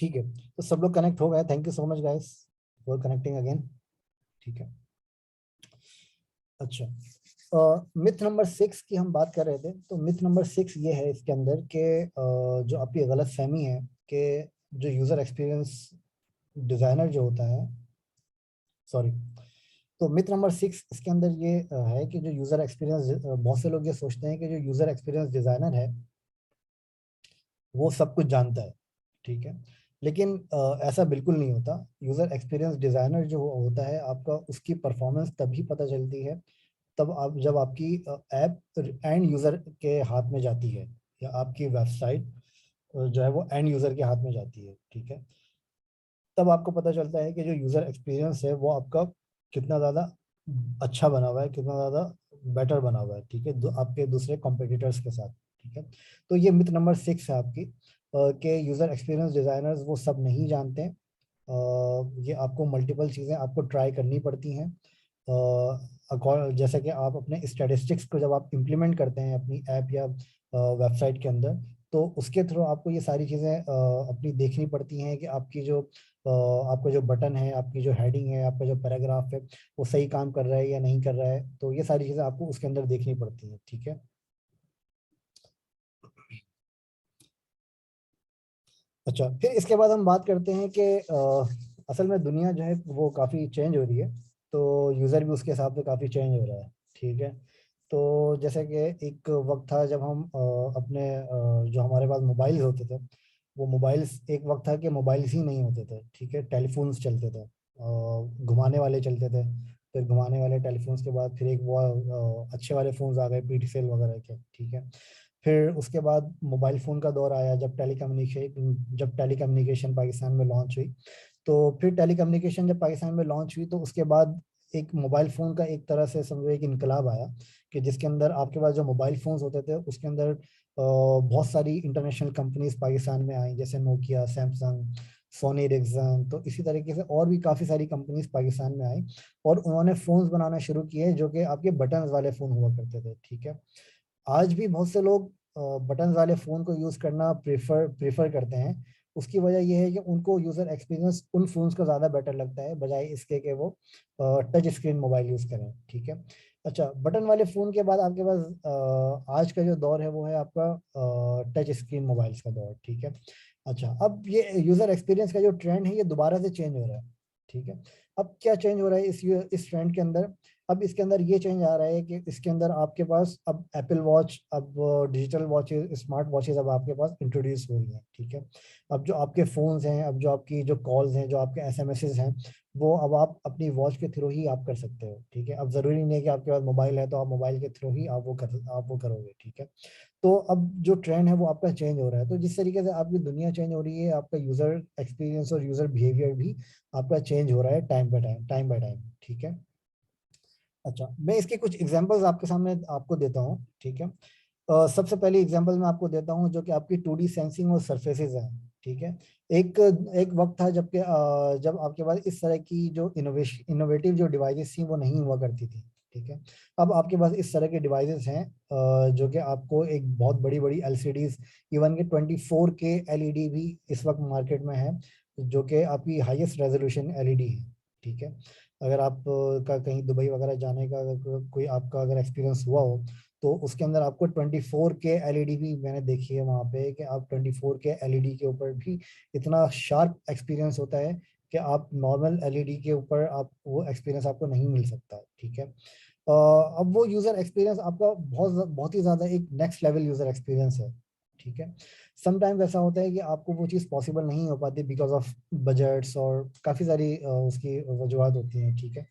ठीक है, तो सब लोग कनेक्ट हो गए। Thank you so much guys for connecting again. ठीक है, अच्छा, मिथ नंबर 6 की हम बात कर रहे थे। तो मिथ नंबर 6 ये है इसके अंदर कि जो आपकी गलत फहमी है कि जो यूज़र एक्सपीरियंस डिज़ाइनर जो होता है, सॉरी, तो मिथ नंबर 6 इसके अंदर ये है कि जो यूज़र एक्सपीरियंस, बहुत से लोग ये सोचते हैं कि जो यूज़र एक्सपीरियंस डिज़ाइनर है वो सब कुछ जानता है। ठीक है, लेकिन ऐसा बिल्कुल नहीं होता। यूज़र एक्सपीरियंस डिज़ाइनर जो होता है आपका, उसकी परफॉर्मेंस तभी पता चलती है तब आप जब आपकी ऐप एंड यूज़र के हाथ में जाती है, या आपकी वेबसाइट जो है वो एंड यूज़र के हाथ में जाती है। ठीक है, तब आपको पता चलता है कि जो यूज़र एक्सपीरियंस है वो आपका कितना ज़्यादा अच्छा बना हुआ है, कितना ज़्यादा बेटर बना हुआ है। ठीक है, आपके दूसरे कॉम्पिटिटर्स के साथ। ठीक है, तो ये मिथ नंबर 6 है आपकी, कि यूज़र एक्सपीरियंस डिज़ाइनर्स वो सब नहीं जानते हैं। ये आपको मल्टीपल चीज़ें आपको ट्राई करनी पड़ती हैं। जैसे कि आप अपने स्टैटिस्टिक्स को जब आप इम्प्लीमेंट करते हैं अपनी ऐप या वेबसाइट के अंदर, तो उसके थ्रू आपको ये सारी चीज़ें अपनी देखनी पड़ती हैं कि आपकी जो आपका जो बटन है, आपकी जो हेडिंग है, आपका जो पैराग्राफ है, वो सही काम कर रहा है या नहीं कर रहा है। तो ये सारी चीज़ें आपको उसके अंदर देखनी पड़ती हैं। ठीक है, अच्छा, फिर इसके बाद हम बात करते हैं कि असल में दुनिया जो है वो काफ़ी चेंज हो रही है, तो यूज़र भी उसके हिसाब से काफ़ी चेंज हो रहा है। ठीक है, तो जैसे कि एक वक्त था जब हम अपने जो हमारे पास मोबाइल्स होते थे, वो मोबाइल्स, एक वक्त था कि मोबाइल्स ही नहीं होते थे। ठीक है, टेलीफोन्स चलते थे, घुमाने वाले चलते थे। फिर घुमाने वाले टेलीफोन्स के बाद फिर एक वो अच्छे वाले फ़ोन्स आ गए, पीटीसेल वगैरह के। ठीक है, फिर उसके बाद मोबाइल फ़ोन का दौर आया जब टेलीकम्युनिकेशन पाकिस्तान में लॉन्च हुई। तो फिर टेलीकम्युनिकेशन जब पाकिस्तान में लॉन्च हुई तो उसके बाद एक मोबाइल फ़ोन का एक तरह से समझो एक इनकलाब आया, कि जिसके अंदर आपके पास जो मोबाइल फ़ोन्स होते थे उसके अंदर बहुत सारी इंटरनेशनल कंपनीज पाकिस्तान में आई, जैसे नोकिया, सैमसंग, सोनी एरिक्सन। तो इसी तरीके से और भी काफ़ी सारी कंपनीज पाकिस्तान में आई और उन्होंने फ़ोन्स बनाना शुरू किए जो कि आपके बटन्स वाले फ़ोन हुआ करते थे। ठीक है, आज भी बहुत से लोग बटन वाले फ़ोन को यूज़ करना प्रेफर करते हैं। उसकी वजह ये है कि उनको यूज़र एक्सपीरियंस उन फ़ोन्स का ज़्यादा बेटर लगता है बजाय इसके कि वो टच स्क्रीन मोबाइल यूज़ करें। ठीक है, अच्छा, बटन वाले फ़ोन के बाद आपके पास आज का जो दौर है वो है आपका टच स्क्रीन मोबाइल्स का दौर। ठीक है, अच्छा, अब ये यूज़र एक्सपीरियंस का जो ट्रेंड है ये दोबारा से चेंज हो रहा है। ठीक है, अब क्या चेंज हो रहा है इस ट्रेंड के अंदर? अब इसके अंदर ये चेंज आ रहा है कि इसके अंदर आपके पास अब एप्पल वॉच, अब डिजिटल वॉचेस, स्मार्ट वॉचेस अब आपके पास इंट्रोड्यूस हो रही हैं। ठीक है, अब जो आपके फ़ोन्स हैं, अब जो आपकी जो कॉल्स हैं, जो आपके एसएमएसेस हैं, वो अब आप अपनी वॉच के थ्रू ही आप कर सकते हो। ठीक है, अब ज़रूरी नहीं है कि आपके पास मोबाइल है तो आप मोबाइल के थ्रू ही आप वो करोगे। ठीक है, तो अब जो ट्रेंड है वो आपका चेंज हो रहा है। तो जिस तरीके से आपकी दुनिया चेंज हो रही है, आपका यूज़र एक्सपीरियंस और यूज़र बिहेवियर भी आपका चेंज हो रहा है टाइम बाय टाइम। ठीक है, अच्छा, मैं इसके कुछ एग्जांपल्स आपके सामने आपको देता हूँ। ठीक है, सबसे पहले एग्जांपल मैं आपको देता हूँ जो कि आपकी 2D सेंसिंग और सरफेसेस हैं। ठीक है, एक एक वक्त था जब आपके पास इस तरह की जो इनोवेटिव जो डिवाइसेस थी वो नहीं हुआ करती थी। ठीक है, अब आपके पास इस तरह के डिवाइसेस हैं जो कि आपको एक बहुत बड़ी बड़ी एलसीडीज, इवन के 24K एलईडी भी इस वक्त मार्केट में है, जो कि आपकी हाईएस्ट रेजोल्यूशन एलईडी है। ठीक है, अगर आप का कहीं दुबई वगैरह जाने का अगर कोई आपका अगर एक्सपीरियंस हुआ हो तो उसके अंदर आपको 24K एलईडी भी मैंने देखी है वहाँ पे, कि आप 24K एलईडी के ऊपर भी इतना शार्प एक्सपीरियंस होता है कि आप नॉर्मल एलईडी के ऊपर आप वो एक्सपीरियंस आपको नहीं मिल सकता। ठीक है, अब वो यूज़र एक्सपीरियंस आपका बहुत ही ज़्यादा एक नेक्स्ट लेवल यूज़र एक्सपीरियंस है। ठीक है, समटाइम्स ऐसा होता है कि आपको वो चीज़ पॉसिबल नहीं हो पाती बिकॉज ऑफ बजट्स और काफ़ी सारी उसकी वजूहत होती हैं। ठीक है,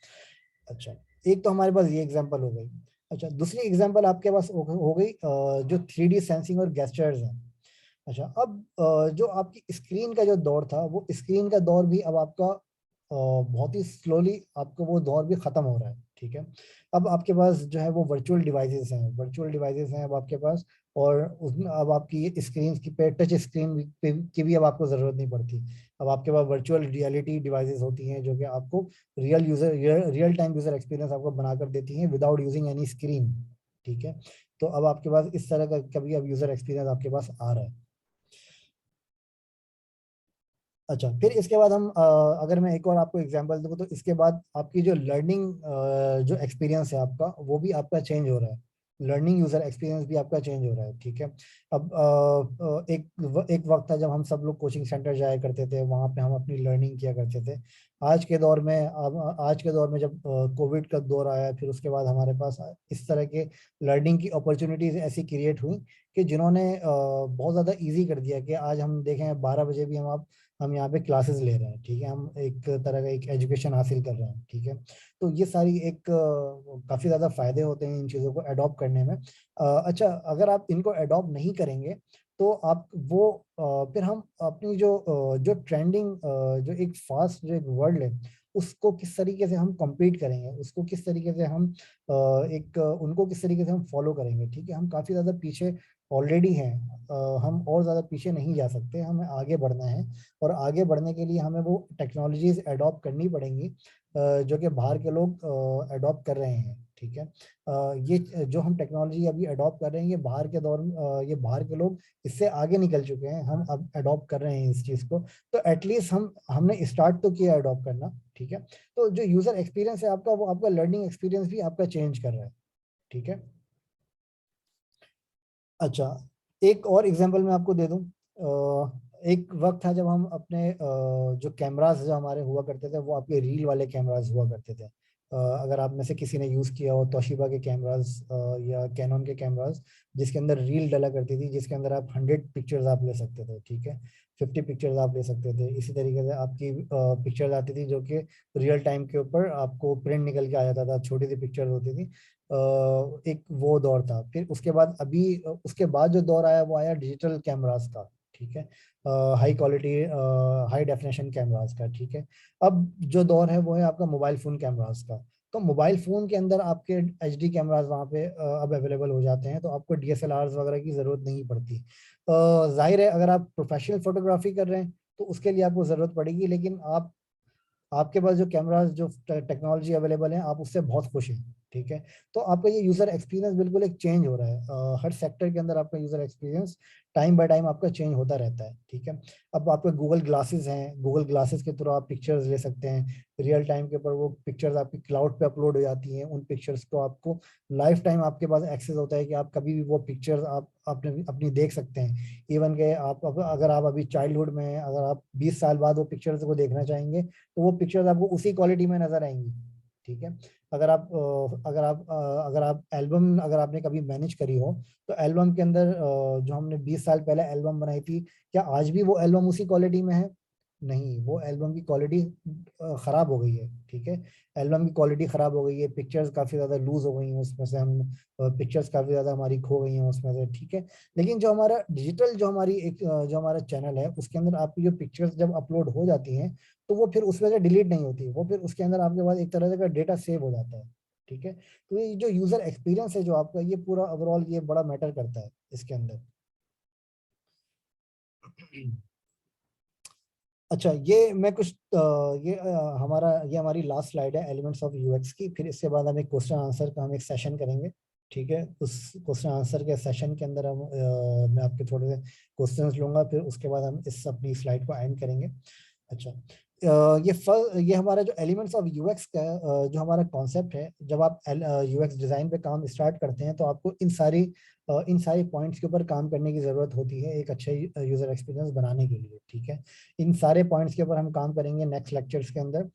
अच्छा, एक तो हमारे पास ये एग्जांपल हो गई। अच्छा, दूसरी एग्जांपल आपके पास हो गई जो 3D सेंसिंग और गेस्चर्स हैं। अच्छा, अब जो आपकी स्क्रीन का जो दौर था वो स्क्रीन का दौर भी अब आपका बहुत ही स्लोली आपको वो दौर भी ख़त्म हो रहा है। ठीक है, अब आपके पास जो है वो वर्चुअल डिवाइसेस हैं अब आपके पास, और उसमें अब आपकी स्क्रीन की पे टच स्क्रीन की भी अब आपको ज़रूरत नहीं पड़ती। अब आपके पास वर्चुअल रियलिटी डिवाइसेस होती हैं जो कि आपको रियल टाइम यूज़र एक्सपीरियंस आपको बनाकर देती हैं विदाउट यूजिंग एनी स्क्रीन। ठीक है, तो अब आपके पास इस तरह का कभी अब यूज़र एक्सपीरियंस आपके पास आ रहा है। अच्छा, फिर इसके बाद हम अगर मैं एक और आपको एग्जांपल दूँ तो इसके बाद आपकी जो लर्निंग जो एक्सपीरियंस है आपका, वो भी आपका चेंज हो रहा है। लर्निंग यूजर एक्सपीरियंस भी आपका चेंज हो रहा है, ठीक है। अब एक वक्त था जब हम सब लोग कोचिंग सेंटर जाया करते थे, वहाँ पे हम अपनी लर्निंग किया करते थे। आज के दौर में, अब आज के दौर में जब कोविड का दौर आया, फिर उसके बाद हमारे पास इस तरह के लर्निंग की अपॉर्चुनिटीज ऐसी क्रिएट हुई कि जिन्होंने बहुत ज़्यादा इजी कर दिया कि आज हम देखें 12 बजे भी हम यहाँ पे क्लासेस ले रहे हैं, ठीक है। हम एक तरह का एक एजुकेशन हासिल कर रहे हैं, ठीक है। तो ये सारी एक काफ़ी ज़्यादा फायदे होते हैं इन चीज़ों को अडॉप्ट करने में। अच्छा, अगर आप इनको अडॉप्ट नहीं करेंगे तो आप वो फिर हम अपनी जो ट्रेंडिंग जो एक फास्ट जो एक वर्ल्ड है, उसको किस तरीके से हम compete करेंगे, उसको किस तरीके से हम उनको किस तरीके से हम फॉलो करेंगे, ठीक है। हम काफ़ी ज़्यादा पीछे ऑलरेडी हैं। हम और ज़्यादा पीछे नहीं जा सकते, हमें आगे बढ़ना है। और आगे बढ़ने के लिए हमें वो टेक्नोलॉजीज अडॉप्ट करनी पड़ेंगी जो कि बाहर के लोग अडॉप्ट कर रहे हैं, ठीक है। ये जो हम टेक्नोलॉजी अभी अडॉप्ट कर रहे हैं, ये बाहर के दौर में ये बाहर के लोग इससे आगे निकल चुके हैं, हम अब अडॉप्ट कर रहे हैं इस चीज़ को। तो एटलीस्ट हमने स्टार्ट तो किया अडॉप्ट करना, ठीक है। तो जो यूज़र एक्सपीरियंस है आपका, वो आपका लर्निंग एक्सपीरियंस भी आपका चेंज कर रहा है, ठीक है। अच्छा, एक और एग्जांपल मैं आपको दे दूं। एक वक्त था जब हम अपने जो कैमरास जो हमारे हुआ करते थे, वो आपके रील वाले कैमरास हुआ करते थे। अगर आप में से किसी ने यूज़ किया हो तोशिबा के कैमरास या कैनन के कैमरास, जिसके अंदर रील डला करती थी, जिसके अंदर आप 100 पिक्चर्स आप ले सकते थे, ठीक है। 50 पिक्चर्स आप ले सकते थे। इसी तरीके से आपकी पिक्चर्स आती थी जो कि रियल टाइम के ऊपर आपको प्रिंट निकल के आ जाता था, छोटी सी पिक्चर होती थी। एक वो दौर था। फिर उसके बाद अभी उसके बाद जो दौर आया, वो आया डिजिटल कैमरास का, ठीक है। High quality high definition cameras का, ठीक है। अब जो दौर है वो है आपका मोबाइल फ़ोन कैमरास का। तो मोबाइल फ़ोन के अंदर आपके एचडी कैमरास वहाँ पे अब अवेलेबल हो जाते हैं, तो आपको डीएसएलआर वगैरह की ज़रूरत नहीं पड़ती। जाहिर है, अगर आप प्रोफेशनल फोटोग्राफी कर रहे हैं तो उसके लिए आपको ज़रूरत पड़ेगी, लेकिन आपके पास जो कैमरास जो टेक्नोलॉजी अवेलेबल है, आप उससे बहुत खुश हैं, ठीक है। तो आपका ये यूजर एक्सपीरियंस बिल्कुल एक चेंज हो रहा है। हर सेक्टर के अंदर आपका user experience time by time आपका चेंज होता रहता है, ठीक है। अब आपके गूगल ग्लासेस हैं, गूगल ग्लासेस के थ्रू आप पिक्चर्स ले सकते हैं रियल टाइम के ऊपर। वो पिक्चर्स आपकी क्लाउड पे अपलोड हो जाती हैं। उन पिक्चर्स को आपको लाइफ टाइम आपके पास एक्सेस होता है कि आप कभी भी वो पिक्चर्स आप अपने अपनी देख सकते हैं। इवन के अगर आप अभी चाइल्डहुड में हैं, अगर आप 20 साल बाद वो पिक्चर्स को देखना चाहेंगे तो वो पिक्चर्स आपको उसी क्वालिटी में नजर आएंगी, ठीक है। अगर आप एल्बम अगर आपने कभी मैनेज करी हो, तो एल्बम के अंदर जो हमने 20 साल पहले एल्बम बनाई थी, क्या आज भी वो एल्बम उसी क्वालिटी में है? नहीं, वो एल्बम की क्वालिटी खराब हो गई है, ठीक है। एल्बम की क्वालिटी खराब हो गई है, पिक्चर्स काफी ज्यादा लूज हो गई हैं उसमें से, हम पिक्चर्स काफी ज्यादा हमारी खो गई हैं उसमें से, ठीक है। लेकिन जो हमारा डिजिटल जो हमारी एक जो हमारा चैनल है, उसके अंदर आपकी जो पिक्चर्स जब अपलोड हो जाती हैं, तो वो फिर उसमें से डिलीट नहीं होती, वो फिर उसके अंदर आपके पास एक तरह का डेटा सेव हो जाता है, ठीक है। तो ये जो यूजर एक्सपीरियंस है जो आपका, ये पूरा ओवरऑल ये बड़ा मैटर करता है इसके अंदर। अच्छा, ये मैं कुछ ये हमारी लास्ट स्लाइड है एलिमेंट्स ऑफ यूएक्स की। फिर इसके बाद हम एक क्वेश्चन आंसर का हम एक सेशन करेंगे, ठीक है। उस क्वेश्चन आंसर के सेशन के अंदर मैं आपके थोड़े से क्वेश्चंस लूंगा, फिर उसके बाद हम इस अपनी स्लाइड को एंड करेंगे। अच्छा, ये हमारा जो एलिमेंट्स ऑफ यूएक्स का जो हमारा कॉन्सेप्ट है, जब आप यूएक्स डिजाइन पे काम स्टार्ट करते हैं तो आपको इन सारी पॉइंट्स के ऊपर काम करने की जरूरत होती है एक अच्छे यूजर एक्सपीरियंस बनाने के लिए, ठीक है। इन सारे पॉइंट्स के ऊपर हम काम करेंगे नेक्स्ट लेक्चर्स के अंदर।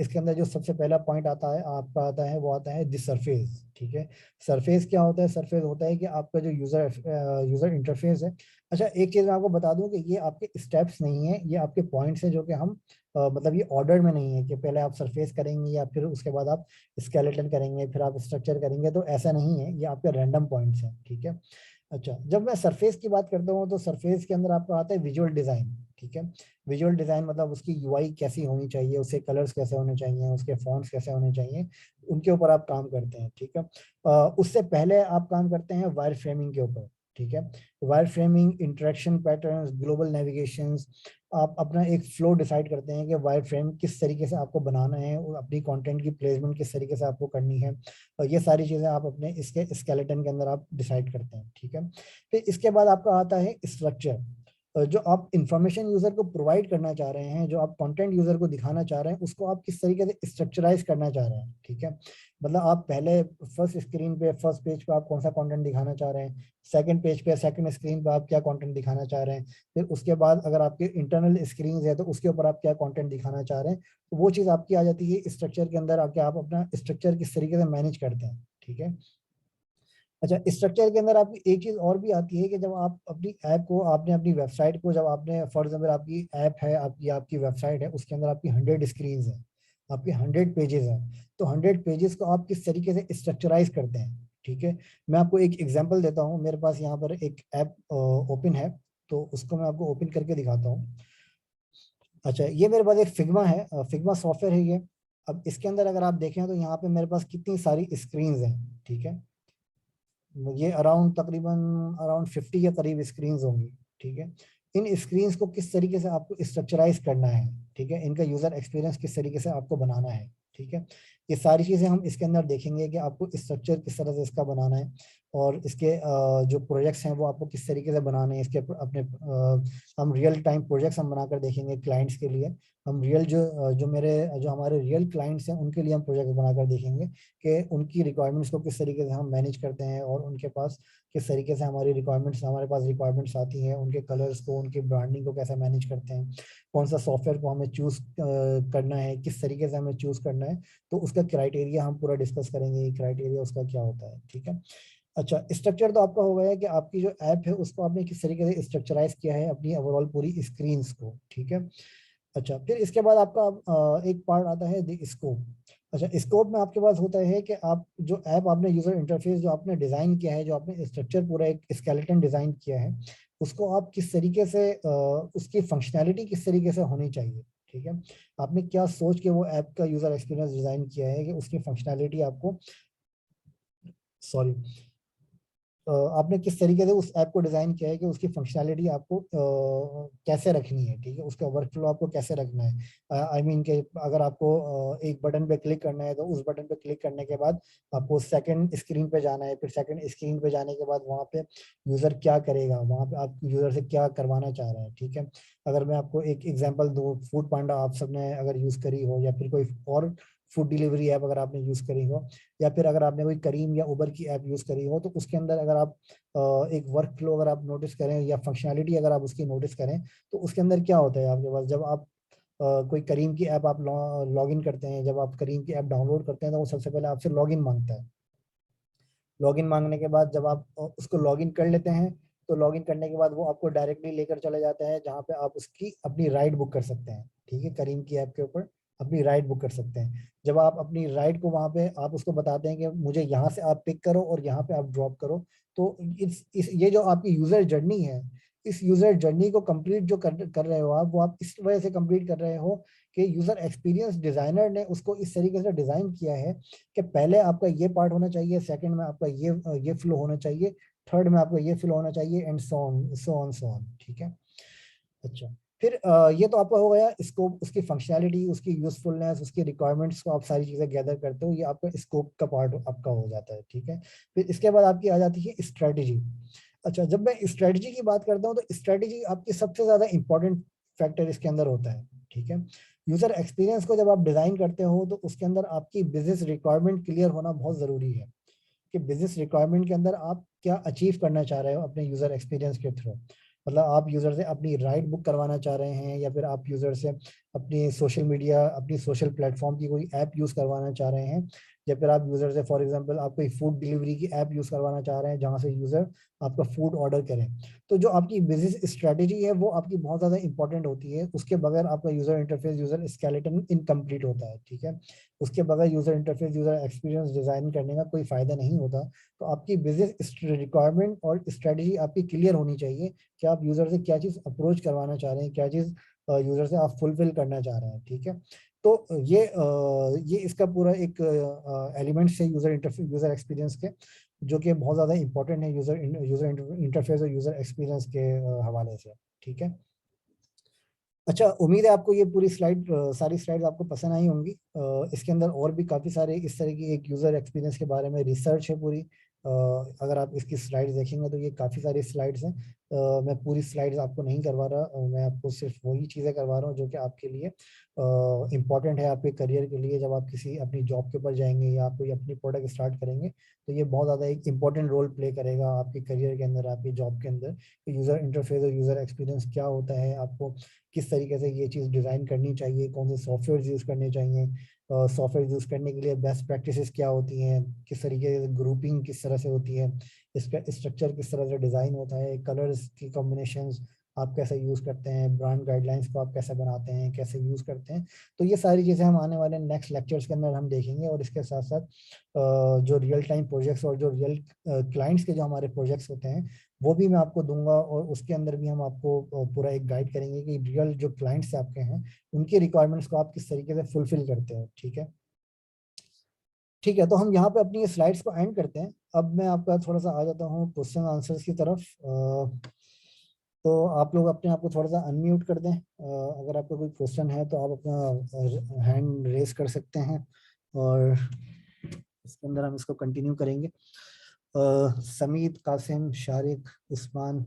इसके अंदर जो सबसे पहला पॉइंट आता है आपका, आता है वो आता है द सरफेस, ठीक है। सरफेस क्या होता है? सरफेस होता है कि आपका जो यूजर इंटरफेस है। अच्छा, एक चीज मैं आपको बता दूं कि ये आपके स्टेप्स नहीं है, ये आपके पॉइंट्स हैं जो कि हम मतलब ये ऑर्डर में नहीं है कि पहले आप सरफेस करेंगे या फिर उसके बाद आप स्केलेटन करेंगे, फिर आप स्ट्रक्चर करेंगे, तो ऐसा नहीं है, ये आपके रैंडम पॉइंट्स हैं, ठीक है। अच्छा, जब मैं सरफेस की बात करता हूँ तो सरफेस के अंदर आपका आता है विजुअल डिजाइन, ठीक है। विजुअल डिजाइन मतलब उसकी यूआई कैसी होनी चाहिए, उसके कलर्स कैसे होने चाहिए, उसके फॉन्ट्स कैसे होने चाहिए, उनके ऊपर आप काम करते हैं, ठीक है। उससे पहले आप काम करते हैं वायर फ्रेमिंग के ऊपर, ठीक है। Wire framing, interaction patterns, global navigation, आप अपना एक फ्लो डिसाइड करते हैं कि वायर फ्रेम किस तरीके से आपको बनाना है और अपनी कंटेंट की प्लेसमेंट किस तरीके से आपको करनी है। और ये सारी चीज़ें आप अपने इसके स्केलेटन के अंदर आप डिसाइड करते हैं, ठीक है। फिर इसके बाद आपका आता है स्ट्रक्चर। जो आप इंफॉर्मेशन यूजर को प्रोवाइड करना चाह रहे हैं, जो आप कंटेंट यूजर को दिखाना चाह रहे हैं, उसको आप किस तरीके से स्ट्रक्चराइज करना चाह रहे हैं, ठीक है। मतलब आप पहले फर्स्ट स्क्रीन पे, फर्स्ट पेज पे आप कौन सा कंटेंट दिखाना चाह रहे हैं, सेकंड पेज पे, सेकंड स्क्रीन पे आप क्या कंटेंट दिखाना चाह रहे हैं, फिर उसके बाद अगर आपके इंटरनल स्क्रीन है तो उसके ऊपर आप क्या कंटेंट दिखाना चाह रहे हैं, तो वो चीज़ आपकी आ जाती है स्ट्रक्चर के अंदर आके। आप अपना स्ट्रक्चर किस तरीके से मैनेज करते हैं, ठीक है। अच्छा, स्ट्रक्चर के अंदर आपकी एक चीज और भी आती है कि जब आप अपनी ऐप को, आपने अपनी वेबसाइट को, जब आपने फॉर एग्जाम्पल आपकी ऐप है, आपकी आपकी वेबसाइट है, उसके अंदर आपकी 100 स्क्रीन है, आपके 100 पेजेस हैं, तो 100 पेजेस को आप किस तरीके से स्ट्रक्चराइज करते हैं, ठीक है। मैं आपको एक एग्जांपल देता हूँ। मेरे पास यहाँ पर एक ऐप ओपन है, तो उसको मैं आपको ओपन करके दिखाता हूँ। अच्छा, ये मेरे पास एक फिग्मा है, फिग्मा सॉफ्टवेयर है ये। अब इसके अंदर अगर आप देखें तो यहाँ पे मेरे पास कितनी सारी स्क्रीन हैं, ठीक है। ये अराउंड तकरीबन अराउंड 50 के करीब स्क्रीन होंगी, ठीक है। इन स्क्रीन्स को किस तरीके से आपको स्ट्रक्चराइज करना है, ठीक है, इनका यूजर एक्सपीरियंस किस तरीके से आपको बनाना है, ठीक है। ये सारी चीजें हम इसके अंदर देखेंगे कि आपको स्ट्रक्चर किस तरह से इसका बनाना है, और इसके जो प्रोजेक्ट्स हैं वो आपको किस तरीके से बनाने हैं, इसके अपने हम रियल टाइम प्रोजेक्ट्स हम बनाकर देखेंगे क्लाइंट्स के लिए। हम रियल जो हमारे रियल क्लाइंट्स हैं उनके लिए हम प्रोजेक्ट बनाकर देखेंगे कि उनकी रिक्वायरमेंट्स को किस तरीके से हम मैनेज करते हैं, और उनके पास किस तरीके से हमारे पास रिक्वायरमेंट्स आती हैं, उनके कलर्स को, उनकी ब्रांडिंग को कैसे मैनेज करते हैं, कौन सा सॉफ्टवेयर को हमें चूज करना है, किस तरीके से हमें चूज करना है, तो उसका क्राइटेरिया हम पूरा डिस्कस करेंगे, क्राइटेरिया उसका क्या होता है, ठीक है। अच्छा, स्ट्रक्चर तो आपका हो गया है कि आपकी जो ऐप है उसको आपने किस तरीके से स्ट्रक्चराइज किया है अपनी ओवरऑल पूरी स्क्रीन को, ठीक है। अच्छा, फिर इसके बाद आपका एक पार्ट आता है द स्कोप। अच्छा, स्कोप में आपके पास होता है कि आप जो ऐप आपने यूजर इंटरफेस जो आपने डिजाइन किया है, जो आपने स्ट्रक्चर पूरा एक स्केलेटन डिजाइन किया है, उसको आप किस तरीके से उसकी फंक्शनैलिटी किस तरीके से होनी चाहिए, ठीक है। आपने क्या सोच के वो ऐप का यूजर एक्सपीरियंस डिजाइन किया है कि उसकी फंक्शनैलिटी आपको, सॉरी, आपने किस तरीके से उस ऐप को डिजाइन किया है कि उसकी फंक्शनैलिटी आपको कैसे रखनी है, ठीक है, उसका वर्कफ्लो आपको कैसे रखना है। आई मीन के अगर आपको एक बटन पे क्लिक करना है तो उस बटन पे क्लिक करने के बाद आपको सेकंड स्क्रीन पे जाना है, फिर सेकंड स्क्रीन पे जाने के बाद वहाँ पे यूजर क्या करेगा, वहाँ पे आप यूजर से क्या करवाना चाह रहे हैं, ठीक है। अगर मैं आपको एक एग्जांपल दूं, फूड पांडा आप सबने अगर यूज करी हो, या फिर कोई और फूड डिलीवरी ऐप अगर आपने यूज करी हो, या फिर अगर आपने कोई करीम या उबर की ऐप यूज करी हो, तो उसके अंदर अगर आप एक वर्क फ्लो अगर आप नोटिस करें, या फंक्शनैलिटी अगर आप उसकी नोटिस करें, तो उसके अंदर क्या होता है आपके पास, जब आप कोई करीम की ऐप आप लॉग इन करते हैं, जब आप करीम की ऐप डाउनलोड करते हैं तो वो सबसे पहले आपसे लॉग इन मांगता है। लॉगिन मांगने के बाद जब आप उसको लॉगिन कर लेते हैं, तो लॉगिन करने के बाद वो आपको डायरेक्टली लेकर चले जाता है जहाँ पे आप उसकी अपनी राइड बुक कर सकते हैं, ठीक है, करीम की ऐप के ऊपर अपनी राइड बुक कर सकते हैं। जब आप अपनी राइड को वहाँ पे आप उसको बताते हैं कि मुझे यहाँ से आप पिक करो और यहाँ पे आप ड्रॉप करो, तो इस ये जो आपकी यूजर जर्नी है, इस यूजर जर्नी को कंप्लीट जो कर रहे हो आप, वो आप इस वजह से कंप्लीट कर रहे हो कि यूजर एक्सपीरियंस डिजाइनर ने उसको इस तरीके से डिजाइन किया है कि पहले आपका ये पार्ट होना चाहिए, सेकंड में आपका ये फ्लो होना चाहिए, थर्ड में आपका ये फ्लो होना चाहिए, एंड सो ऑन, ठीक है। अच्छा, फिर ये तो आपका हो गया स्कोप, उसकी फंक्शनैलिटी, उसकी यूजफुलनेस, उसकी रिक्वायरमेंट्स को आप सारी चीजें गैदर करते हो, ये आपका स्कोप का पार्ट आपका हो जाता है, ठीक है। फिर इसके बाद आपकी आ जाती है स्ट्रेटेजी। अच्छा, जब मैं स्ट्रेटेजी की बात करता हूँ तो स्ट्रेटेजी आपकी सबसे ज्यादा इंपॉर्टेंट फैक्टर इसके अंदर होता है, ठीक है। यूजर एक्सपीरियंस को जब आप डिजाइन करते हो तो उसके अंदर आपकी बिजनेस रिक्वायरमेंट क्लियर होना बहुत जरूरी है, कि बिजनेस रिक्वायरमेंट के अंदर आप क्या अचीव करना चाह रहे हो अपने यूजर एक्सपीरियंस के थ्रू। मतलब आप यूजर से अपनी राइड बुक करवाना चाह रहे हैं, या फिर आप यूजर से अपनी सोशल प्लेटफॉर्म की कोई ऐप यूज करवाना चाह रहे हैं, या फिर आप यूजर से फॉर एग्जांपल आप कोई फूड डिलीवरी की ऐप यूज करवाना चाह रहे हैं जहां से यूजर आपका फूड ऑर्डर करें। तो जो आपकी बिजनेस स्ट्रेटेजी है वो आपकी बहुत ज्यादा इंपॉर्टेंट होती है, उसके बगैर आपका user interface, user skeleton incomplete होता है, ठीक है। उसके बगैर user interface, user experience design करने का कोई फायदा नहीं होता। तो आपकी बिजनेस रिक्वायरमेंट और स्ट्रेटेजी आपकी क्लियर होनी चाहिए कि आप यूजर से क्या चीज अप्रोच करवाना चाह रहे हैं, क्या चीज यूजर से आप फुलफिल करना चाह रहे हैं, ठीक है। तो ये इसका पूरा एक एलिमेंट्स है यूजर एक्सपीरियंस के, जो कि बहुत ज्यादा इंपॉर्टेंट है यूजर यूजर इंटरफेस और यूजर एक्सपीरियंस के हवाले से, ठीक है। अच्छा, उम्मीद है आपको ये पूरी सारी स्लाइड आपको पसंद आई होंगी। इसके अंदर और भी काफ़ी सारे इस तरह की एक यूज़र एक्सपीरियंस के बारे में रिसर्च है पूरी। अगर आप इसकी स्लाइड्स देखेंगे तो ये काफ़ी सारी स्लाइड्स हैं। मैं पूरी स्लाइड्स आपको नहीं करवा रहा, मैं आपको सिर्फ वही चीज़ें करवा रहा हूँ जो कि आपके लिए इम्पॉर्टेंट है, आपके करियर के लिए। जब आप किसी अपनी जॉब के ऊपर जाएंगे या आप कोई अपनी प्रोडक्ट स्टार्ट करेंगे, तो ये बहुत ज़्यादा एक इंपॉर्टेंट रोल प्ले करेगा आपके करियर के अंदर, आपकी जॉब के अंदर। यूज़र इंटरफेस और यूज़र एक्सपीरियंस क्या होता है, आपको किस तरीके से ये चीज़ डिज़ाइन करनी चाहिए, कौन से सॉफ्टवेयर यूज़ करने चाहिए, सॉफ्टवेयर यूज़ करने के लिए बेस्ट प्रैक्टिसेस क्या होती हैं, किस तरीके से ग्रुपिंग किस तरह से होती है, इसका स्ट्रक्चर किस तरह से डिज़ाइन होता है, कलर्स की कॉम्बिनेशंस आप कैसे यूज़ करते हैं, ब्रांड गाइडलाइंस को आप कैसे बनाते हैं, कैसे यूज़ करते हैं। तो ये सारी चीज़ें हम आने वाले नेक्स्ट लेक्चर्स के अंदर हम देखेंगे। और इसके साथ साथ जो रियल टाइम प्रोजेक्ट्स और जो रियल क्लाइंट्स के जो हमारे प्रोजेक्ट्स होते हैं वो भी मैं आपको दूंगा, और उसके अंदर भी हम आपको पूरा एक गाइड करेंगे कि रियल जो क्लाइंट्स आपके हैं उनकी रिक्वायरमेंट्स को आप किस तरीके से फुलफिल करते हैं। ठीक है, ठीक है। तो हम यहाँ पे अपनी स्लाइड्स को एंड करते हैं। अब मैं आपका थोड़ा सा आ जाता हूँ क्वेश्चन आंसर्स की तरफ। तो आप लोग अपने आप को थोड़ा सा अनम्यूट कर दें। अगर आपका कोई क्वेश्चन है तो आप अपना हैंड रेस कर सकते हैं, और इसके अंदर हम इसको कंटिन्यू करेंगे। समीद, कासिम, शारिक, उस्मान।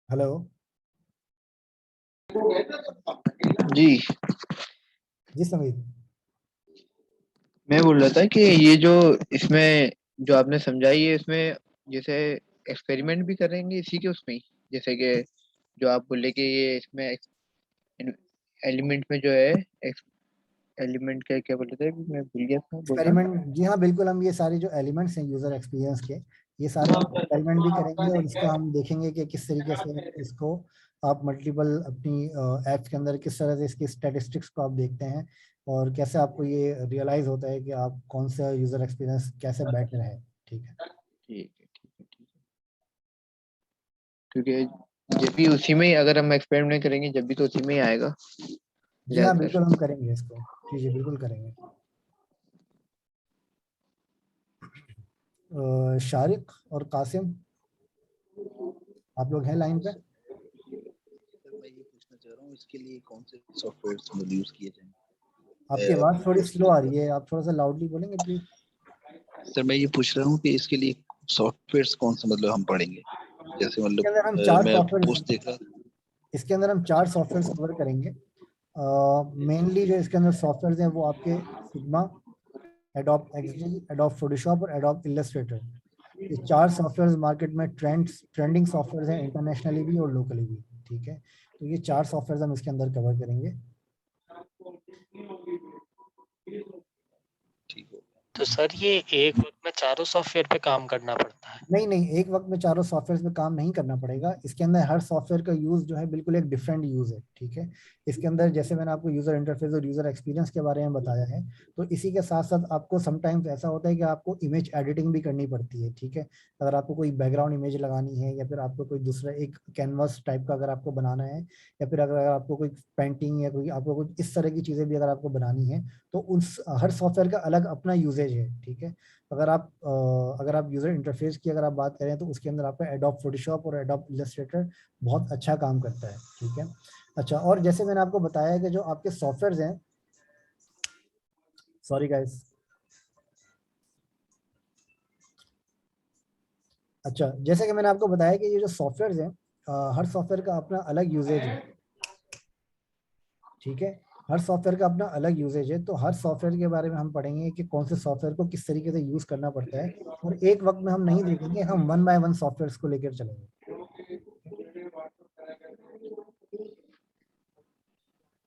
हेलो जी। जी समीद। मैं बोल रहा था कि ये जो इसमें जो आपने समझाई है इसमें जैसे एक्सपेरिमेंट भी करेंगे इसी के उसमें ही, जैसे कि जो आप बोले कि ये इसमें एलिमेंट में जो है एलिमेंट क्या क्या बोले थे, मैं भूल गया था बोलना। एक्सपेरिमेंट, जी हाँ बिल्कुल। हम ये सारे जो एलिमेंट्स हैं यूजर एक्सपीरियंस के, ये सारे हम एक्सपेरिमेंट भी करेंगे, और इसका हम देखेंगे कि किस तरीके से इसको आप मल्टीपल अपनी ऐप्स के अंदर किस तरह से इसकी स्टैटिस्टिक्स को आप देखते हैं, और कैसे आपको ये रियलाइज होता है कि आप कौन सा यूजर एक्सपीरियंस कैसे बेटर है। ठीक है, ठीक है, ठीक है, ठीक है। क्योंकि जब भी उसी में ही अगर हम एक्सपेरिमेंट करेंगे जब भी तो उसी में ही आएगा जी हाँ ज्यादातर। बिल्कुल हम करेंगे इसको। जी जी बिल्कुल करेंगे। शारिक और कासिम, आप लोग हैं लाइन पे? सर मैं ये पूछना चाह रहा हूँ इसके लिए कौन से सॉफ्टवेयर मतलब यूज किए आपकी जाएं। आवाज़ थोड़ी स्लो आ रही है, आप थोड़ा सा लाउडली बोलेंगे प्लीज। सर मैं ये पूछ रहा हूँ कि इसके लिए सॉफ्टवेयर कौन से मतलब हम पढ़ेंगे, जैसे इसके अंदर हम मतलब चार मैं सॉफ्टवेयर पोस्ट देख रहा था। इसके अंदर हम चार सॉफ्टवेयर कवर करेंगे। मेनली जो इसके अंदर सॉफ्टवेयर हैं वो आपके Figma, adobe XD, adobe Photoshop और एडोब इलस्ट्रेटर। ये चार सॉफ्टवेयर मार्केट में ट्रेंडिंग सॉफ्टवेयर हैं, इंटरनेशनली भी और लोकली भी। ठीक है, तो ये चार सॉफ्टवेयर हम इसके अंदर कवर करेंगे। ठीक है। तो सर ये एक वक्त में चारों सॉफ्टवेयर पे काम करना पड़ता है? नहीं नहीं, एक वक्त में चारों सॉफ्टवेयर पे काम नहीं करना पड़ेगा। इसके अंदर हर सॉफ्टवेयर का यूज जो है बिल्कुल एक डिफरेंट यूज है। ठीक है, इसके अंदर जैसे मैंने आपको यूजर इंटरफेस और यूजर एक्सपीरियंस के बारे में बताया है, तो इसी के साथ साथ आपको समटाइम्स ऐसा होता है कि आपको इमेज एडिटिंग भी करनी पड़ती है। ठीक है, अगर आपको कोई बैकग्राउंड इमेज लगानी है, या फिर आपको कोई दूसरा एक कैनवास टाइप का अगर आपको बनाना है, या फिर अगर आपको कोई पेंटिंग या कोई आपको कुछ इस तरह की चीजें भी अगर आपको बनानी है, तो उस हर सॉफ्टवेयर का अलग अपना यूजेज है। ठीक है, अगर आप यूजर इंटरफेस की अगर आप बात करें, तो उसके अंदर आपका एडोब फोटोशॉप और एडोब इलस्ट्रेटर बहुत अच्छा काम करता है। ठीक है, अच्छा, और जैसे मैंने आपको बताया कि जो आपके सॉफ्टवेयर हैं, सॉरी गाइस, अच्छा, जैसे कि मैंने आपको बताया कि ये जो सॉफ्टवेयर हैं, हर सॉफ्टवेयर का अपना अलग यूजेज है। ठीक है, हर सॉफ्टवेयर का अपना अलग यूजेज है, तो हर सॉफ्टवेयर के बारे में हम पढ़ेंगे कि कौन से सॉफ्टवेयर को किस तरीके से यूज करना पड़ता है, और एक वक्त में हम नहीं देखेंगे, हम वन बाय वन सॉफ्टवेयर को लेकर चलेंगे।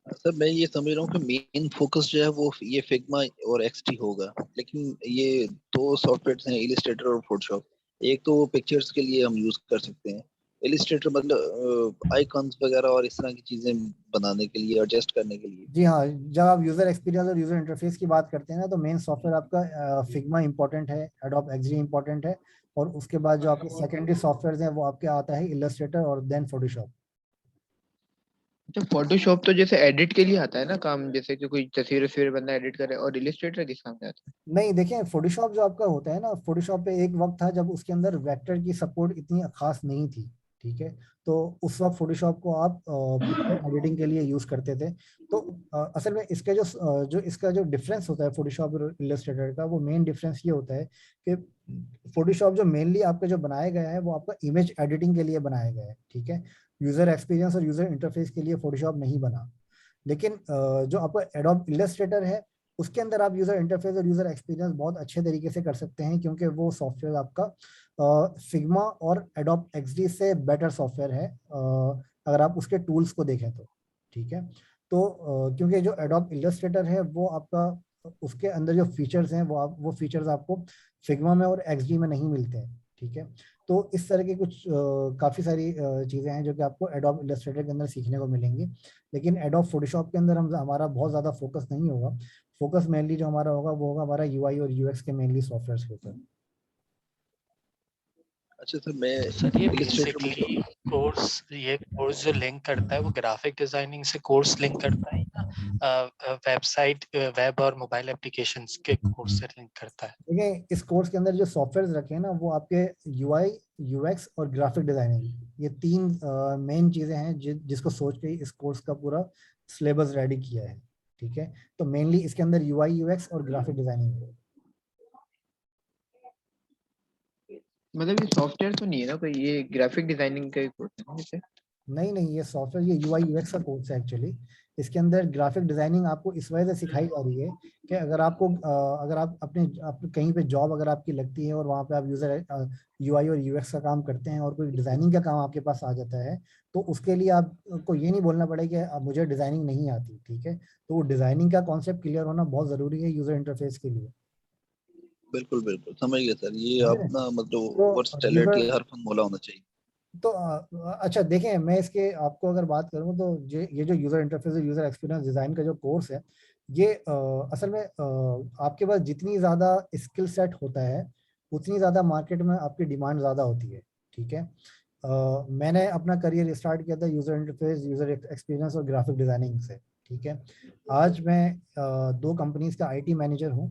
सर मैं ये समझ रहा हूँ कि मेन फोकस जो है वो ये फिग्मा और एक्सटी होगा, लेकिन ये दो सॉफ्टवेयर हैं इलिस्ट्रेटर और फोटोशॉप। एक तो पिक्चर्स के लिए हम यूज कर सकते हैं, इलिस्ट्रेटर मतलब आइकॉन्स वगैरह और इस तरह की चीजें बनाने के लिए, एडजस्ट करने के लिए। जी हाँ, जब आप यूजर एक्सपीरियंस और यूजर इंटरफेस की बात करते हैं ना, तो मेन सॉफ्टवेयर आपका फिग्मा इंपॉर्टेंट है, एडोब एक्सडी इंपॉर्टेंट है, और उसके बाद जो आपके सेकेंडरी सॉफ्टवेयर हैं वो आपके आता है इलस्ट्रेटर और देन फोटोशॉप। अच्छा, फोटोशॉप तो जैसे एडिट के लिए आता है ना काम, जैसे कि कोई तस्वीर वस्वीर बंदा एडिट करे, और इलिस्ट्रेटर किस काम में आता नहीं देखिए, फोटोशॉप जो आपका होता है ना, फोटोशॉप पे एक वक्त था जब उसके अंदर वेक्टर की सपोर्ट इतनी खास नहीं थी। ठीक है। तो उस वक्त फोटोशॉप को आप एडिटिंग के लिए यूज करते थे। तो असल में इसके जो इसका जो डिफरेंस होता है फोटोशॉप और इलस्ट्रेटर का, वो मेन डिफरेंस ये होता है कि फोटोशॉप जो मेनली आपका जो बनाया गया है वो आपका इमेज एडिटिंग के लिए बनाया गया है, ठीक है। यूजर एक्सपीरियंस और यूजर इंटरफेस के लिए फोटोशॉप नहीं बना। लेकिन जो आपका एडोब इलस्ट्रेटर है उसके अंदर आप यूजर इंटरफेस और यूजर एक्सपीरियंस बहुत अच्छे तरीके से कर सकते हैं, क्योंकि वो सॉफ्टवेयर आपका फिग्मा और एडोब एक्सडी से बेटर सॉफ्टवेयर है, अगर आप उसके टूल्स को देखें तो, ठीक है। तो क्योंकि जो एडोब इलस्ट्रेटर है वो आपका उसके अंदर जो फीचर्स हैं वो फीचर्स आपको फिग्मा में और एक्सडी में नहीं मिलते हैं, ठीक है। तो इस तरह की कुछ काफ़ी सारी चीज़ें हैं जो कि आपको एडोब इलस्ट्रेटर के अंदर सीखने को मिलेंगी। लेकिन एडोब फोटोशॉप के अंदर हम हमारा बहुत ज़्यादा फोकस नहीं होगा। फोकस मेनली जो हमारा होगा वो होगा हमारा यूआई और यूएक्स के मेनली सॉफ्टवेयर के ऊपर। अच्छा सर, मैं सर ये इलस्ट्रेटर में बेसिकली कोर्स जो लिंक करता है वो ग्राफिक डिजाइनिंग से कोर्स लिंक करता है या वेबसाइट वेब और मोबाइल एप्लीकेशंस के कोर्स से लिंक करता है? देखिए इस कोर्स के अंदर जो सॉफ्टवेयर रखे हैं ना वो आपके यूआई यूएक्स और ग्राफिक डिजाइनिंग, ये तीन मेन चीजें हैं जिसको सोच के इस कोर्स का पूरा सिलेबस रेडी किया है, ठीक है। तो मेनली इसके अंदर यूआई यूएक्स और ग्राफिक डिजाइनिंग है। मतलब ये सॉफ्टवेयर तो नहीं है ना कोई, ये ग्राफिक डिजाइनिंग का कोर्स है ना जैसे? नहीं नहीं, ये सॉफ्टवेयर ये यूआई यूएक्स का कोर्स है एक्चुअली। इसके अंदर ग्राफिक डिजाइनिंग आपको इस वजह से सिखाई जा रही है कि अगर आपको अगर आप अपने कहीं पे जॉब अगर आपकी लगती है और वहाँ पे आप यूजर यूआई और यूएक्स का काम करते हैं और कोई डिजाइनिंग का काम आपके पास आ जाता है, तो उसके लिए आपको ये नहीं बोलना पड़ेगा कि अब मुझे डिजाइनिंग नहीं आती, ठीक है। तो वो डिजाइनिंग का कॉन्सेप्ट क्लियर होना बहुत जरूरी है यूजर इंटरफेस के लिए। बिल्कुल बिल्कुल समझ गया सर, ये समझ रहे हैं? अपना मतलब तो वर्सटैलिटी हर फन मोला होना चाहिए। तो अच्छा देखें, मैं इसके आपको अगर बात करूं तो ये जो यूजर इंटरफेस और यूजर एक्सपीरियंस डिजाइन का जो कोर्स है, ये असल में आपके पास जितनी ज्यादा स्किल सेट होता है उतनी ज्यादा मार्केट में आपकी डिमांड ज्यादा होती है, ठीक है। मैंने अपना करियर स्टार्ट किया था यूजर इंटरफेस यूजर एक्सपीरियंस और ग्राफिक डिजाइनिंग से, ठीक है। आज मैं दो कंपनीज का आईटी मैनेजर हूँ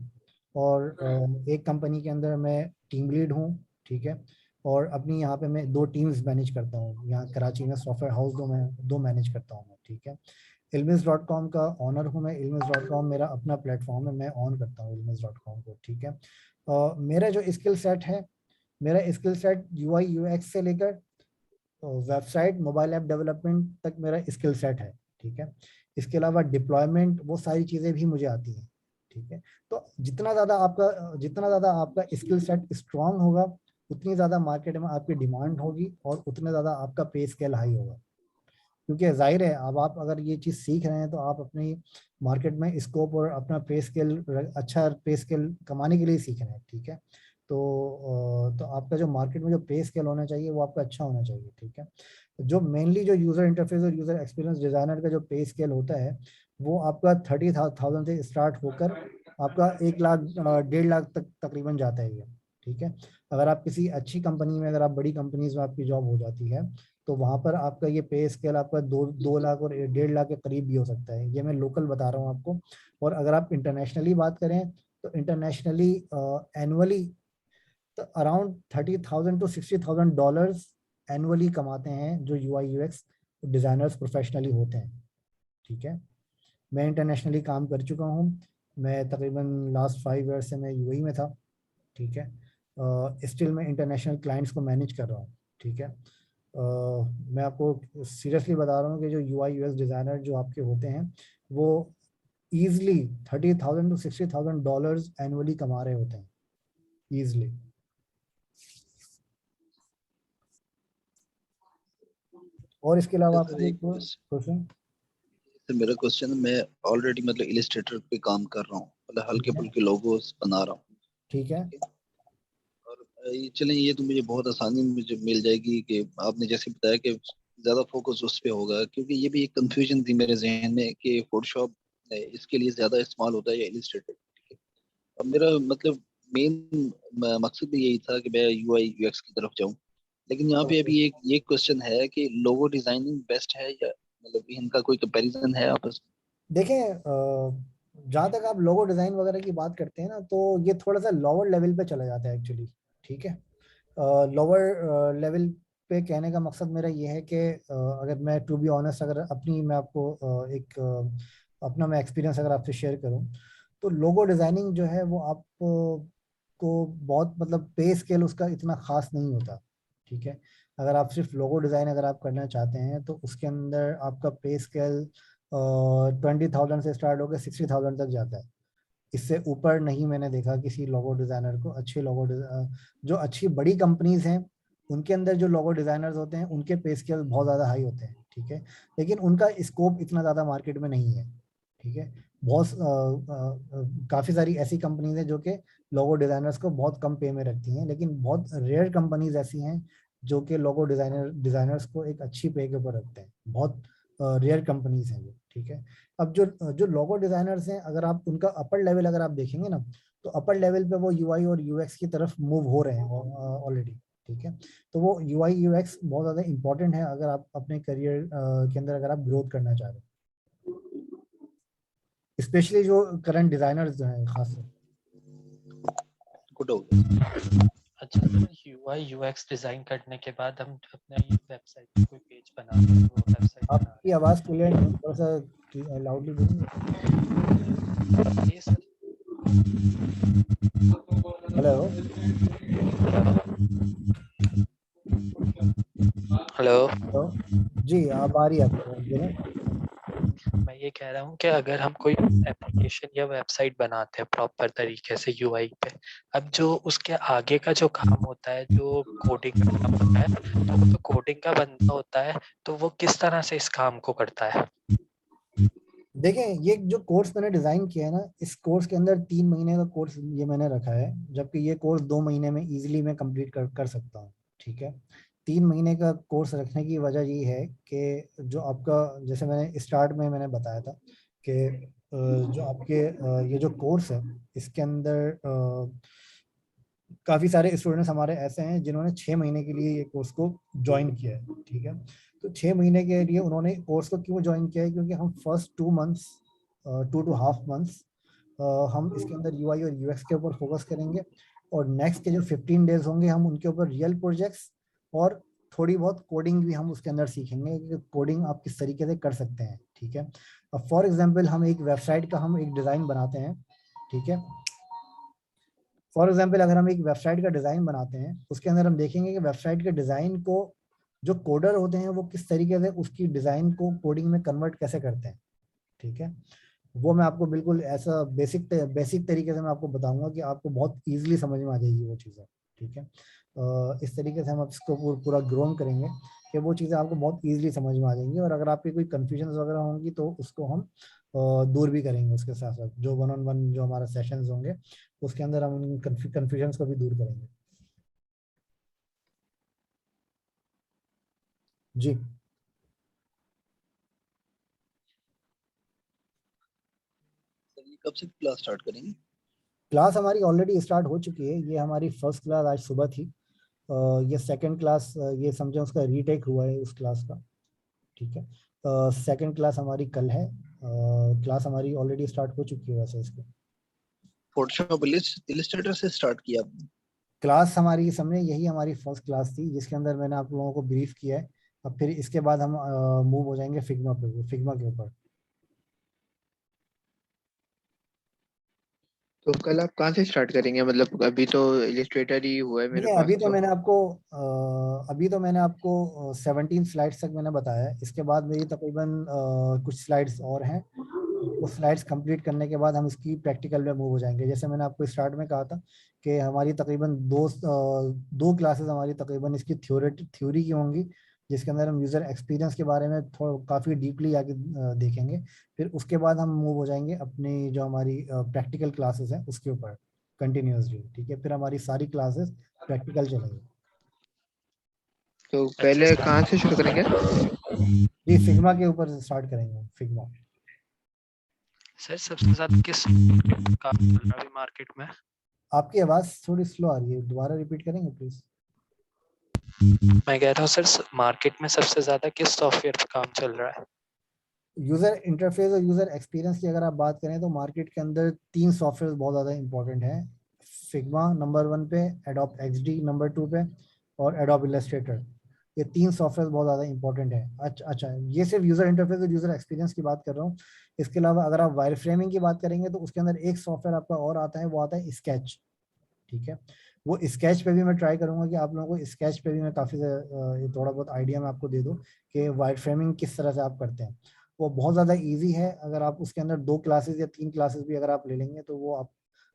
और एक कंपनी के अंदर मैं टीम लीड हूँ, ठीक है। और अपनी यहाँ पे मैं दो टीम्स मैनेज करता हूँ, यहाँ कराची में सॉफ्टवेयर हाउस दो मैनेज करता हूँ मैं, ठीक है। ilmiz.com का ऑनर हूँ मैं। ilmiz.com मेरा अपना प्लेटफॉर्म है, मैं ऑन करता हूँ ilmiz.com को, ठीक है। मेरा जो स्किल सेट है, मेरा स्किल सेट यूआई यूएक्स से लेकर वेबसाइट मोबाइल ऐप डेवलपमेंट तक मेरा स्किल सेट है, ठीक है। इसके अलावा डिप्लॉयमेंट वो सारी चीज़ें भी मुझे आती हैं, ठीक है। तो जितना ज़्यादा आपका स्किल सेट स्ट्रांग होगा उतनी ज़्यादा मार्केट में आपकी डिमांड होगी और उतने ज़्यादा आपका पे स्केल हाई होगा। क्योंकि जाहिर है अब आप अगर ये चीज़ सीख रहे हैं तो आप अपनी मार्केट में स्कोप और अपना पे स्केल, अच्छा पे स्केल कमाने के लिए सीख रहे हैं, ठीक है। तो आपका जो मार्केट में जो पे स्केल होना चाहिए वो आपका अच्छा होना चाहिए, ठीक है। जो मेनली जो यूजर इंटरफेस और यूजर एक्सपीरियंस डिजाइनर का जो पे स्केल होता है वो आपका 30,000 से स्टार्ट होकर आपका 1 लाख 1.5 लाख तक तकरीबन जाता है ये, ठीक है। अगर आप किसी अच्छी कंपनी में, अगर आप बड़ी कंपनीज में आपकी जॉब हो जाती है तो वहां पर आपका ये पे स्केल आपका 2 लाख और 1.5 लाख के करीब भी हो सकता है। ये मैं लोकल बता रहा हूँ आपको। और अगर आप इंटरनेशनली बात करें तो इंटरनेशनली एनुअली तो अराउंड $30,000 to $60,000 एनुअली कमाते हैं जो यूआई यूएक्स डिजाइनर्स प्रोफेशनली होते हैं, ठीक है। मैं इंटरनेशनली काम कर चुका हूँ। मैं तकरीबन लास्ट 5 ईयर से मैं यूएई में था, ठीक है। स्टिल मैं इंटरनेशनल क्लाइंट्स को मैनेज कर रहा हूँ, ठीक है। मैं आपको सीरियसली बता रहा हूँ कि जो यूआई यूएक्स डिज़ाइनर जो आपके होते हैं वो ईजिली $30,000 to $60,000 एनुअली कमा रहे होते हैं, ईजिली। और इसके अलावा सर आपको एक कोई क्वेश्चन? तो मेरा क्वेश्चन, मैं ऑलरेडी मतलब इलिस्ट्रेटर पे काम कर रहा हूँ, मतलब ठीक हल्के है, फुल्के लोगोस बना रहा हूँ। ठीक है। ठीक है? और ये चलें, ये तो मुझे बहुत आसानी मुझे मिल जाएगी कि आपने जैसे बताया कि ज्यादा फोकस उस पे होगा, क्योंकि ये भी एक कंफ्यूजन थी मेरे जहन में कि फोटोशॉप इसके लिए ज्यादा इस्तेमाल होता है या इलिस्ट्रेटर। अब मेरा मतलब मेन मकसद भी यही था कि मैं यूआई यूएक्स की तरफ जाऊं। लेकिन यहाँ पे अभी एक ये क्वेश्चन है कि लोगो डिजाइनिंग बेस्ट है या मतलब इनका कोई कंपैरिजन है आपस देखें जहाँ तक आप लोगो डिजाइन वगैरह की बात करते हैं ना तो ये थोड़ा सा लोअर लेवल पे चला जाता है एक्चुअली, ठीक है। लोअर लेवल पे कहने का मकसद मेरा ये है कि अगर मैं टू बी ऑनेस्ट, अगर अपनी मैं आपको अपना मैं एक्सपीरियंस अगर आपसे शेयर करूं, तो लोगो डिजाइनिंग जो है वो आप को बहुत मतलब पे स्केल उसका इतना खास नहीं होता। ठीक है, अगर आप सिर्फ लोगो डिजाइन अगर आप करना चाहते हैं तो उसके अंदर आपका पे स्केल 20,000 से स्टार्ट होकर 60,000 तक जाता है। इससे ऊपर नहीं मैंने देखा किसी लोगो डिजाइनर को। अच्छे जो अच्छी बड़ी कंपनीज हैं उनके अंदर जो लोगो डिजाइनर्स होते हैं उनके पे स्केल बहुत ज़्यादा हाई होते हैं। ठीक है, लेकिन उनका स्कोप इतना ज़्यादा मार्केट में नहीं है। ठीक है, काफ़ी सारी ऐसी कंपनीज हैं जो कि लोगो डिजाइनर्स को बहुत कम पे में रखती हैं, लेकिन बहुत रेयर कंपनीज ऐसी हैं जो कि लोगो डिजाइनर्स को एक अच्छी पे के ऊपर रखते हैं। बहुत रेयर कंपनीज हैं वो। ठीक है, अब जो लोगो डिजाइनर्स हैं, अगर आप उनका अपर लेवल अगर आप देखेंगे ना, तो अपर लेवल पे वो यूआई और यूएक्स की तरफ मूव हो रहे हैं ऑलरेडी। ठीक है, तो वो यूआई यूएक्स बहुत ज़्यादा इंपॉर्टेंट है अगर आप अपने करियर के अंदर अगर आप ग्रोथ करना चाह रहे हैं, स्पेशली जो करंट डिजाइनर्स जो हैं खास से। गुड हो गया। अच्छा, यूआई यूएक्स डिजाइन करने के बाद हम अपना वेबसाइट पे कोई पेज बनाते हैं, वो वेबसाइट आपकी आवाज़ क्लियर नहीं, थोड़ा सा लाउडली बोलेंगे। ये सर। हेलो हेलो, हेलो, जी आप आ रही है आपकी आवाज़, बोलें। मैं ये कह रहा हूँ कि अगर हम कोई एप्लीकेशन या वेबसाइट बनाते हैं प्रॉपर तरीके से यूआई पे, अब जो उसके आगे का जो काम होता है, जो कोडिंग का काम होता है, तो वो तो कोडिंग का बंदा होता है, तो वो किस तरह से इस काम को करता है? देखें, ये जो कोर्स मैंने डिजाइन किया है ना, इस कोर्स के अंदर 3 महीने का कोर्स ये मैंने रखा है, जबकि ये कोर्स 2 महीने में इजीली मैं कंप्लीट कर सकता हूँ। ठीक है, 3 महीने का कोर्स रखने की वजह ये है कि जो आपका, जैसे मैंने स्टार्ट में मैंने बताया था कि जो आपके ये जो कोर्स है इसके अंदर काफ़ी सारे स्टूडेंट्स हमारे ऐसे हैं जिन्होंने 6 महीने के लिए ये कोर्स को ज्वाइन किया है। ठीक है, तो 6 महीने के लिए उन्होंने कोर्स को क्यों ज्वाइन किया है, क्योंकि हम फर्स्ट 2 मंथ्स 2.5 मंथ्स हम इसके अंदर यूआई और यूएक्स के ऊपर फोकस करेंगे, और नेक्स्ट के जो 15 डेज होंगे हम उनके ऊपर रियल प्रोजेक्ट्स और थोड़ी बहुत कोडिंग भी हम उसके अंदर सीखेंगे कि कोडिंग आप किस तरीके से कर सकते हैं। ठीक है, अब फॉर एग्जांपल हम एक वेबसाइट का हम एक डिज़ाइन बनाते हैं। ठीक है, फॉर एग्जाम्पल अगर हम एक वेबसाइट का डिज़ाइन बनाते हैं, उसके अंदर हम देखेंगे कि वेबसाइट के डिज़ाइन को जो कोडर होते हैं वो किस तरीके से उसकी डिज़ाइन को कोडिंग में कन्वर्ट कैसे करते हैं। ठीक है, वो मैं आपको बिल्कुल ऐसा बेसिक तरीके से मैं आपको बताऊंगा कि आपको बहुत ईजिली समझ में आ जाएगी वो चीज़ें। ठीक है, इस तरीके से हम अब इसको पूरा ग्रोन करेंगे कि वो चीज़ें आपको बहुत ईजिली समझ में आ जाएंगी, और अगर आपकी कोई कन्फ्यूजन वगैरह होंगी तो उसको हम दूर भी करेंगे। उसके साथ साथ जो 1-on-1 जो हमारा सेशंस होंगे उसके अंदर हम उन कन्फ्यूजन्स को भी दूर करेंगे। जी, सर ये कब से क्लास स्टार्ट करेंगे? क्लास हमारी ऑलरेडी स्टार्ट हो चुकी है। ये हमारी फर्स्ट क्लास आज सुबह थी। ये सेकंड क्लास, ये समझे उसका रीटेक हुआ है उस क्लास का। ठीक है, सेकंड क्लास हमारी कल है। क्लास हमारी ऑलरेडी स्टार्ट हो चुकी है वैसे इसकी। फोटोशॉप इलिस्ट्रेटर से स्टार्ट किया आपने? क्लास हमारी समझे यही हमारी फर्स्ट क्लास थी जिसके अंदर मैंने आप लोगों को ब्रीफ किया है। अब फिर इसके बाद हम मूव हो जाएंगे फिग्मा पे, फिग्मा के ऊपर। तो कल आप कहाँ से स्टार्ट करेंगे? मतलब अभी तो इलिस्ट्रेटर ही हुआ है मेरे नहीं, पास तो। अभी तो मैंने आपको 17 स्लाइड्स तक मैंने बताया है। इसके बाद मेरी तकरीबन कुछ स्लाइड्स और हैं। वो स्लाइड्स कंप्लीट करने के बाद हम इसकी प्रैक्टिकल में मूव हो जाएंगे। जैसे मैंने आपको स्टार्ट में कहा था कि हमारी तकरीबन दो क्लासेस हमारी तकरीबन इसकी थ्योरी की होंगी, जिसके अंदर हम यूज़र एक्सपीरियंस के बारे में थोड़ा काफ़ी डीपली आगे देखेंगे। फिर उसके बाद हम मूव हो जाएंगे अपनी जो हमारी प्रैक्टिकल क्लासेस हैं उसके ऊपर कंटिन्यूसली। ठीक है, फिर हमारी सारी क्लासेस प्रैक्टिकल चलेंगे। तो अच्छा पहले सर, कहाँ से शुरू करेंगे? ये फिग्मा के ऊपर स्टार्ट करेंगे, फिग्मा। सर सबसे ज्यादा किस काम चल रहा है अभी मार्केट में? आपकी आवाज़ थोड़ी स्लो आ रही है, दोबारा रिपीट करेंगे प्लीज। मैं कह रहा हूँ सर, मार्केट में सबसे ज्यादा किस सॉफ्टवेयर पे काम चल रहा है? यूजर इंटरफेस और यूजर एक्सपीरियंस की अगर आप बात करें तो मार्केट के अंदर 3 सॉफ्टवेयर बहुत ज़्यादा इंपॉर्टेंट हैं। फिग्मा नंबर 1 पे, एडोब एक्सडी नंबर 2 पे, और एडोब इलस्ट्रेटर। ये 3 सॉफ्टवेयर बहुत ज़्यादा इंपॉर्टेंट है। अच्छा, ये सिर्फ यूज़र इंटरफेस और यूज़र एक्सपीरियंस की बात कर रहा हूँ। इसके अलावा अगर आप वायर फ्रेमिंग की बात करेंगे तो उसके अंदर एक सॉफ्टवेयर आपका और आता है, वो आता है स्केच। ठीक है, वो स्केच पे भी मैं ट्राई करूंगा कि आप लोगों को स्केच पे भी मैं काफ़ी थोड़ा बहुत आइडिया मैं आपको दे दूं कि वायर फ्रेमिंग किस तरह से आप करते हैं। वो बहुत ज़्यादा इजी है। अगर आप उसके अंदर 2 क्लासेस या 3 क्लासेस भी अगर आप ले लेंगे तो वो आप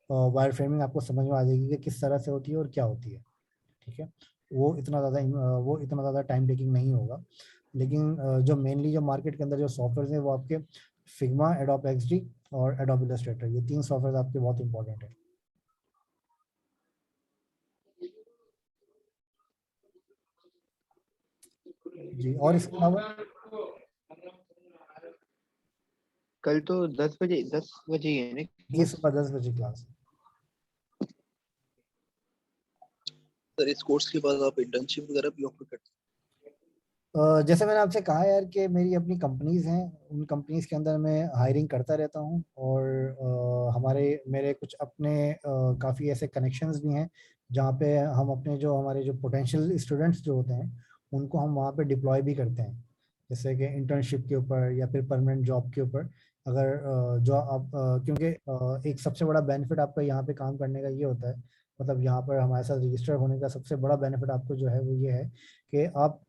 वायर फ्रेमिंग आपको समझ में आ जाएगी कि किस तरह से होती है और क्या होती है। ठीक है, वो इतना ज़्यादा टाइम टेकिंग नहीं होगा। लेकिन जो मेनली जो मार्केट के अंदर जो सॉफ्टवेयर हैं वो आपके फिग्मा, एडोब एक्सडी और एडोब इलस्ट्रेटर, ये 3 सॉफ्टवेयर आपके बहुत इंपॉर्टेंट है। जी, और इसके अलावा कल तो 10 बजे ही है ना? जी, सुबह 10 बजे क्लास। सर इस कोर्स के बाद आप इंटर्नशिप वगैरह भी ऑफर करते जैसे मैंने आपसे कहा यार कि मेरी अपनी कंपनीज हैं, उन कंपनीज के अंदर मैं हायरिंग करता रहता हूँ और मेरे कुछ अपने काफ़ी ऐसे कनेक्शंस भी हैं जहाँ पे हम अपने जो हमारे जो पोटेंशियल स्टूडेंट्स जो होते हैं उनको हम वहाँ पे डिप्लॉय भी करते हैं, जैसे कि इंटर्नशिप के ऊपर या फिर परमानेंट जॉब के ऊपर। अगर जो आप क्योंकि एक सबसे बड़ा बेनिफिट आपका यहाँ पे काम करने का ये होता है, मतलब यहाँ पर हमारे साथ रजिस्टर होने का सबसे बड़ा बेनिफिट आपको जो है वो ये है कि आप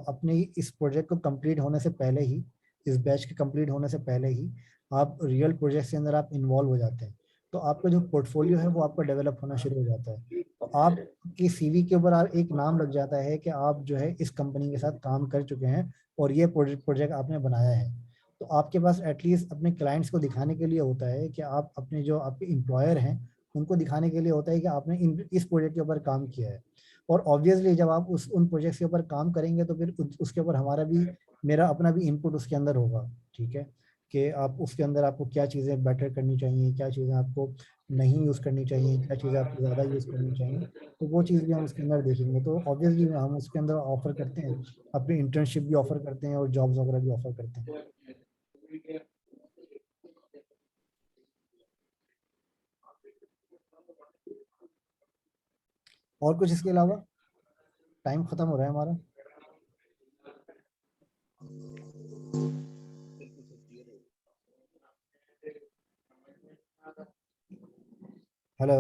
अपने इस प्रोजेक्ट को कंप्लीट होने से पहले ही, इस बैच के कंप्लीट होने से पहले ही आप रियल प्रोजेक्ट के अंदर आप इन्वॉल्व हो जाते हैं। तो आपका जो पोर्टफोलियो है वो आपका डेवलप होना शुरू हो जाता है। तो आपकी सीवी के ऊपर एक नाम लग जाता है कि आप जो है इस कंपनी के साथ काम कर चुके हैं और ये प्रोजेक्ट आपने बनाया है। तो आपके पास एटलीस्ट अपने क्लाइंट्स को दिखाने के लिए होता है कि आप अपने जो आपके एम्प्लॉयर हैं उनको दिखाने के लिए होता है कि आपने इस प्रोजेक्ट के ऊपर काम किया है। और ऑब्वियसली जब आप उन प्रोजेक्ट्स के ऊपर काम करेंगे तो फिर उसके ऊपर मेरा अपना भी इनपुट उसके अंदर होगा। ठीक है, कि आप उसके अंदर आपको क्या चीज़ें बेटर करनी चाहिए, क्या चीज़ें आपको नहीं यूज़ करनी चाहिए, क्या चीज़ें आपको ज़्यादा यूज़ करनी चाहिए, तो वो चीज़ भी हम उसके अंदर देखेंगे। तो ऑब्वियसली हम उसके अंदर ऑफर करते हैं, अपनी इंटर्नशिप भी ऑफर करते हैं और जॉब्स वगैरह भी ऑफर करते हैं। और कुछ इसके अलावा? टाइम खत्म हो रहा है हमारा। हेलो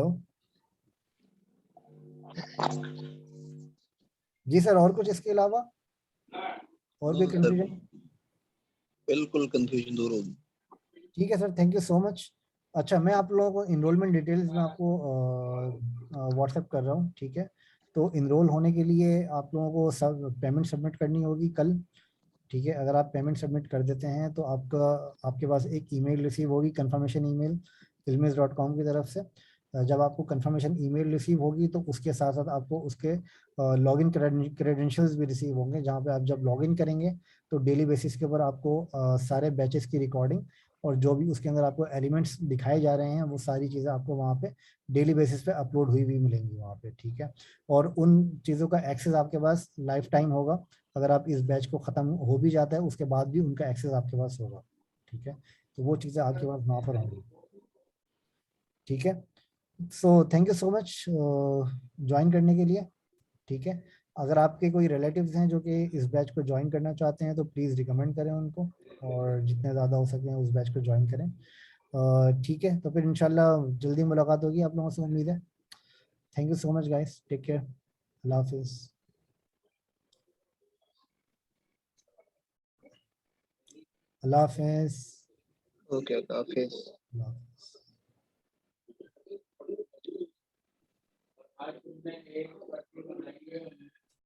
जी सर, और कुछ इसके अलावा और भी हैं? Sir confusion? बिल्कुल कंफ्यूजन दूर होगी। ठीक है sir, thank you so much. अच्छा, मैं आप लोगों को इनरोलमेंट डिटेल्स में आपको व्हाट्सएप कर रहा हूँ। ठीक है, तो इनरोल होने के लिए आप लोगों को सब पेमेंट सबमिट करनी होगी कल। ठीक है, अगर आप पेमेंट सबमिट कर देते हैं तो आपके पास एक ईमेल रिसीव होगी, कंफर्मेशन ईमेल ilmiz.com की तरफ से। जब आपको कंफर्मेशन ईमेल रिसीव होगी तो उसके साथ साथ आपको उसके लॉगिन क्रेडेंशियल्स भी रिसीव होंगे, जहाँ पे आप जब लॉगिन करेंगे तो डेली बेसिस के ऊपर आपको सारे बैचेस की रिकॉर्डिंग और जो भी उसके अंदर आपको एलिमेंट्स दिखाए जा रहे हैं वो सारी चीज़ें आपको वहाँ पे डेली बेसिस पे अपलोड हुई मिलेंगी वहाँ पे। ठीक है, और उन चीज़ों का एक्सेस आपके पास लाइफ टाइम होगा। अगर आप इस बैच को ख़त्म हो भी जाता है उसके बाद भी उनका एक्सेस आपके पास होगा। ठीक है, तो वो चीज़ें आपके पास वहाँ पर होंगी। ठीक है, so thank you so much join करने के लिए। ठीक है, अगर आपके कोई रिलेटिव्स हैं जो कि इस बैच को ज्वाइन करना चाहते हैं तो प्लीज़ रिकमेंड करें उनको, और जितने ज़्यादा हो सके उस बैच को ज्वाइन करें। ठीक है, तो फिर इंशाल्लाह जल्दी मुलाकात होगी आप लोगों से, उम्मीद है। Thank you so much guys, take care, Allah हाफिज़। अल्लाह हाफिज़। ओके, काफी। अल्लाह हाफिज़।